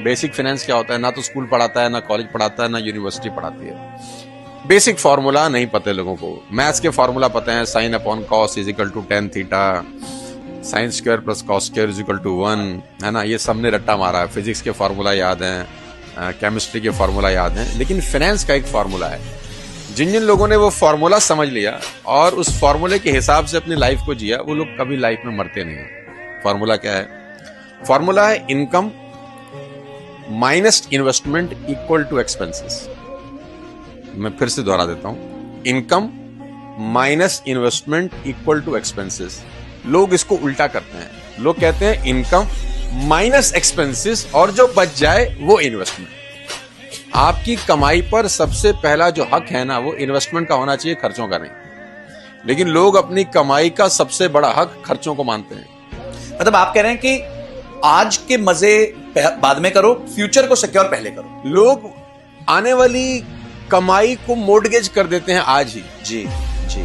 Basic finance क्या होता है? ना तो स्कूल पढ़ाता है, ना कॉलेज पढ़ाता है, ना यूनिवर्सिटी पढ़ाती है। बेसिक फार्मूला नहीं पता है लोगों को। मैथ्स के फार्मूला पता है, sine upon cos is equal to tan theta, sine square plus cos square is equal to 1, है ना। ये सबने रट्टा मारा है। फिजिक्स के फार्मूला याद हैं, केमिस्ट्री के फार्मूला याद हैं, लेकिन फाइनेंस का एक फार्मूला है। जिन जिन लोगों ने वो फार्मूला समझ लिया और उस फार्मूले के हिसाब से अपनी लाइफ को जिया, वो लोग कभी लाइफ में मरते नहीं है। फार्मूला क्या है? फार्मूला है income minus investment equal to expenses. मैं फिर से दोहरा देता हूं, income minus investment equal to expenses. लोग इसको उल्टा करते हैं। लोग कहते हैं इनकम माइनस एक्सपेंसेस और जो बच जाए वो इन्वेस्टमेंट। आपकी कमाई पर सबसे पहला जो हक है ना, वो इन्वेस्टमेंट का होना चाहिए, खर्चों का नहीं। लेकिन लोग अपनी कमाई का सबसे बड़ा हक खर्चों को मानते हैं। मतलब आप कह रहे हैं कि आज के मजे बाद में करो, फ्यूचर को सिक्योर पहले करो। लोग आने वाली कमाई को मोर्टगेज कर देते हैं आज ही। जी जी।